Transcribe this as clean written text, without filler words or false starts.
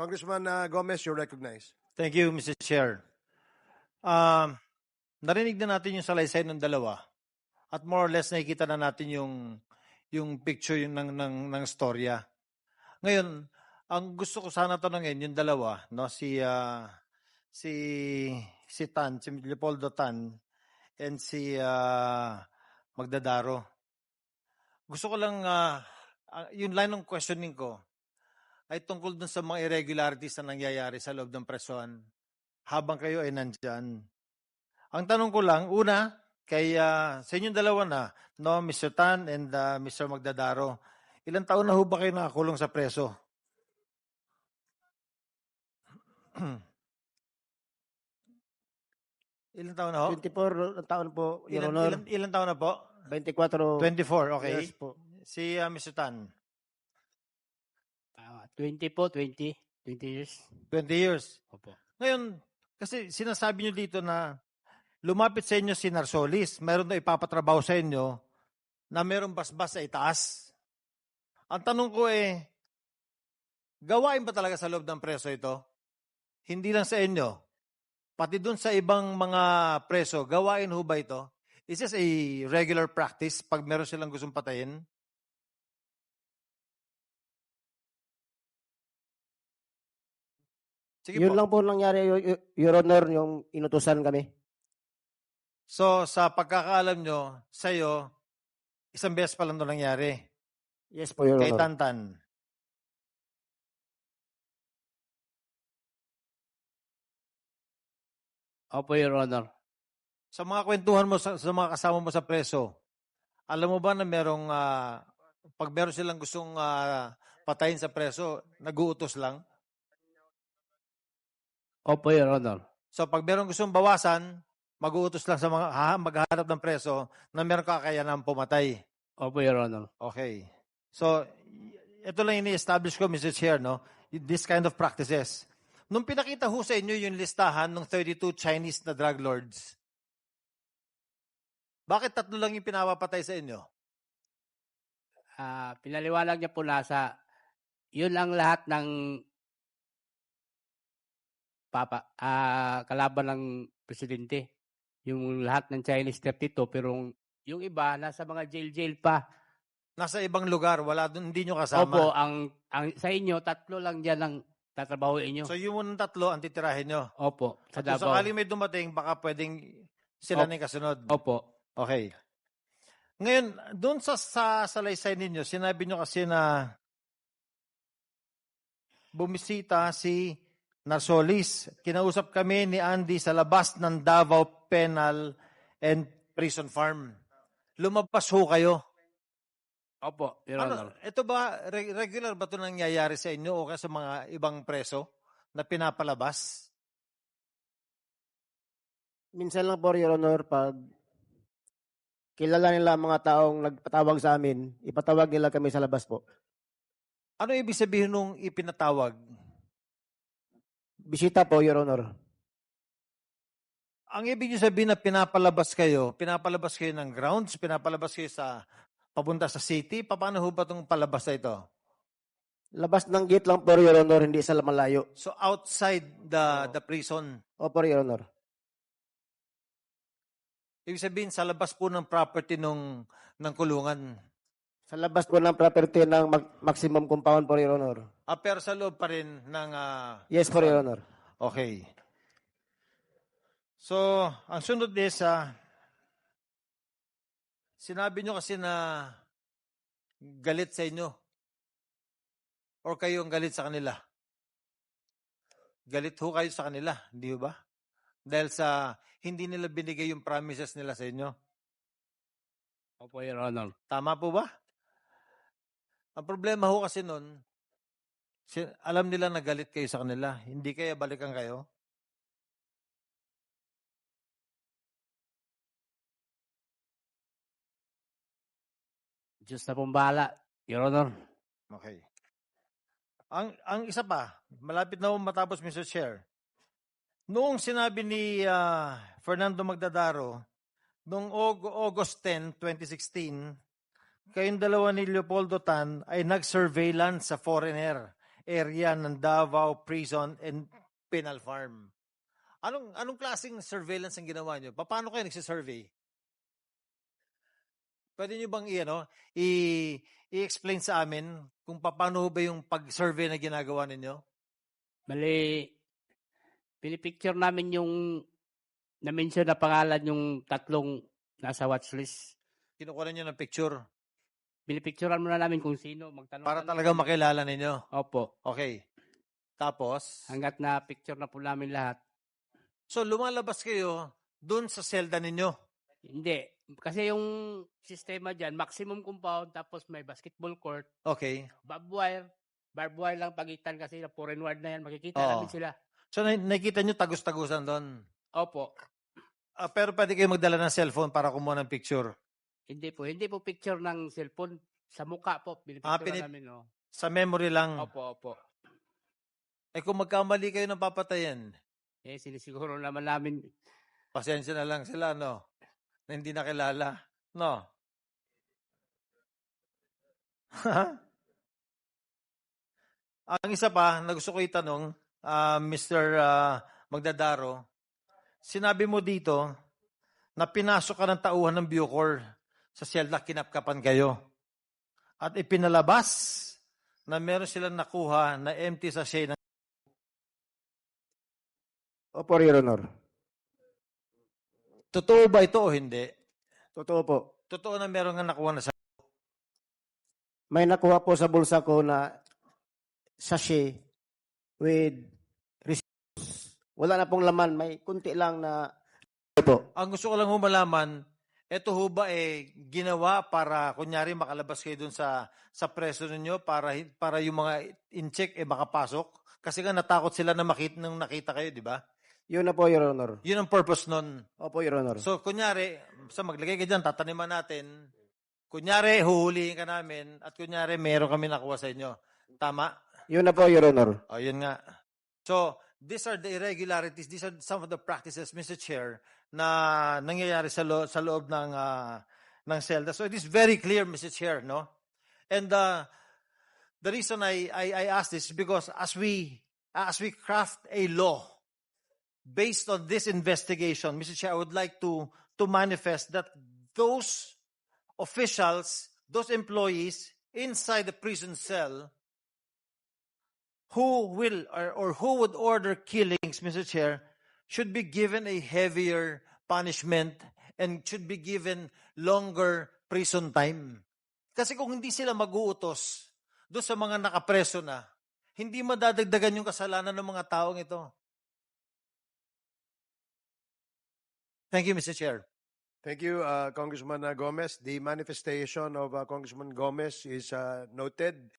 Congressman Gomez, you're recognized. Thank you, Mr. Chair. Narinig na natin yung salaysay ng dalawa at more or less nakikita na natin yung picture ng storya. Ngayon, ang gusto ko sana tanungin yung dalawa, no, si Leopoldo Tan and si Magdadaro. Gusto ko lang yung line ng questioning ko ay tungkol dun sa mga irregularities na nangyayari sa loob ng presuan habang kayo ay nandyan. Ang tanong ko lang, una, sa inyong dalawa na, no, Mr. Tan and Mr. Magdadaro, ilang taon na ho ba kayo nakakulong sa preso? Ilang taon na ho? 24 taon po, Your Honor. Ilang taon na po? 24. 24, okay. Yes po. Si Mr. Tan? 20 po, 20 years. 20 years. Opo. Ngayon, kasi sinasabi nyo dito na lumapit sa inyo si Narsolis, meron na ipapatrabaho sa inyo na merong basbas sa itaas. Ang tanong ko gawain ba talaga sa loob ng preso ito? Hindi lang sa inyo. Pati dun sa ibang mga preso, gawain ho ba ito? Is this a regular practice pag meron silang gustong patayin? Sige Yun po. lang po nangyari, Your Honor, yung inutusan kami. So, sa pagkakaalam nyo, sa'yo, isang beses pa lang ito nangyari. Yes po, Your Kay Honor. Tantan. Opo, Your Honor. Sa mga kwentuhan mo, sa mga kasama mo sa preso, alam mo ba na merong, pag meron silang gustong patayin sa preso, nag-uutos lang? Opo, Your Honor. So, pag meron gustong bawasan, mag-uutos lang sa mga maghahanap ng preso na meron kakayanan pumatay. Opo, Your Honor. Okay. So, ito lang ini-establish ko, Mr. Chair, no? This kind of practices. Nung pinakita ho sa inyo yung listahan ng 32 Chinese na drug lords, bakit 3 lang yung pinapapatay sa inyo? Pinaliwanag niya po yun ang lahat ng kalaban ng presidente. Yung lahat ng Chinese 32, pero yung iba nasa mga jail pa. Nasa ibang lugar, hindi nyo kasama. Opo, ang sa inyo, 3 lang dyan ang tatrabahoin nyo. So yung unang 3, ang titirahin nyo. Opo, sa At kung Davao. sakaling may dumating, baka pwedeng sila na yung kasunod. Opo. Okay. Ngayon, doon sa salaysay ninyo, sinabi nyo kasi na bumisita si Narsolis. Kinausap kami ni Andy sa labas ng Davao Penal and Prison Farm. Lumabas ho kayo. Opo, Your Honor. Ito ba, regular ba ito nangyayari sa inyo o sa mga ibang preso na pinapalabas? Minsan lang po, Your Honor, pag kilala nila ang mga taong nagpatawag sa amin, ipatawag nila kami sa labas po. Ano ibig sabihin nung ipinatawag? Bisita po, Your Honor. Ang ibig sabihin na pinapalabas kayo ng grounds, pinapalabas kayo sa papunta sa city, paano ho ba itong palabas na ito? Labas ng gate lang po, Your Honor, hindi sa malayo. So outside the prison? Opo, Your Honor. Ibig sabihin sa labas po ng property ng kulungan? Sa labas po ng property ng maximum compound po, Your Honor. Pero sa loob pa rin ng... Yes po, Your Honor. Okay. So, ang sunod is, sinabi nyo kasi na galit sa inyo or kayo ang galit sa kanila. Galit ho kayo sa kanila, hindi ba? Dahil sa hindi nila binigay yung promises nila sa inyo. Opo, Your Honor. Tama po ba? Ang problema ho kasi nun, alam nila na galit kayo sa kanila. Hindi kaya balikan kayo? Diyos na pong bahala, Your Honor. Okay. Ang isa pa, malapit na matapos, Mr. Chair. Noong sinabi ni Fernando Magdadaro, noong August 10, 2016, kayong dalawa ni Leopoldo Tan ay nag-surveillance sa foreigner. area ng Davao Prison and Penal Farm. Anong klaseng surveillance ang ginawa nyo? Paano kayo nagsisurvey? Pwede nyo bang i-explain sa amin kung paano ba yung pag-survey na ginagawa ninyo? Bali, pinipicture namin yung na-mention na pangalan yung tatlong nasa watchlist. Kinukuha nyo ng picture Pinipicturean muna namin kung sino. Magtanong para kami. talaga makilala ninyo. Opo. Okay. Tapos, Hanggat na picture na po namin lahat. so lumalabas kayo dun sa selda ninyo. Hindi. Kasi yung sistema dyan, maximum compound, tapos may basketball court, Okay. barbed wire lang pagitan kasi na foreign ward na yan. Makikita Oo. namin sila. So nakikita nyo tagus-tagusan doon. Opo. Pero pwede kayo magdala ng cellphone para kumuha ng picture. Hindi po picture ng cellphone. Sa mukha po, pinipicture namin. Oh. Sa memory lang. Opo. Eh kung magkamali kayo ng papatayin, Sinisiguro naman namin. pasensya na lang sila, no? Na hindi nakilala. No? Ang isa pa na gusto ko itanong, Mr. Magdadaro, sinabi mo dito na pinasok ka ng tauhan ng Bucor sa selda, kinapkapan kayo. At ipinalabas na meron silang nakuha na empty sachet ng... Opo, Your Honor. Totoo ba ito o hindi? Totoo po. Totoo na meron nga nakuha na sa... May nakuha po sa bulsa ko na sachet with receipts. Wala na pong laman. May kunti lang na po. Ang gusto ko lang humalaman, ito ho ba ginawa para kunyari makalabas kayo dun sa preso ninyo para yung mga in-check makapasok? Kasi nga natakot sila na nung nakita kayo, di ba? Yun na po, Your Honor. Yun ang purpose nun. Opo, Your Honor. So kunyari, maglagay ka dyan, tataniman natin. Kunyari, huhulihin ka namin at kunyari, meron kami nakuha sa inyo. Tama? Yun na po, Your Honor. O, yun nga. So, these are the irregularities. These are some of the practices, Mr. Chair, na nangyayari sa loob ng selda. So, it is very clear, Mr. Chair, no? And the reason I ask this is because as we craft a law based on this investigation, Mr. Chair, I would like to manifest that those officials, those employees inside the prison cell who will or who would order killings, Mr. Chair, should be given a heavier punishment and should be given longer prison time. Kasi kung hindi sila mag-uutos doon sa mga nakapreso na, hindi madadagdagan yung kasalanan ng mga taong ito. Thank you, Mr. Chair. Thank you, Congressman Gomez. The manifestation of Congressman Gomez is noted.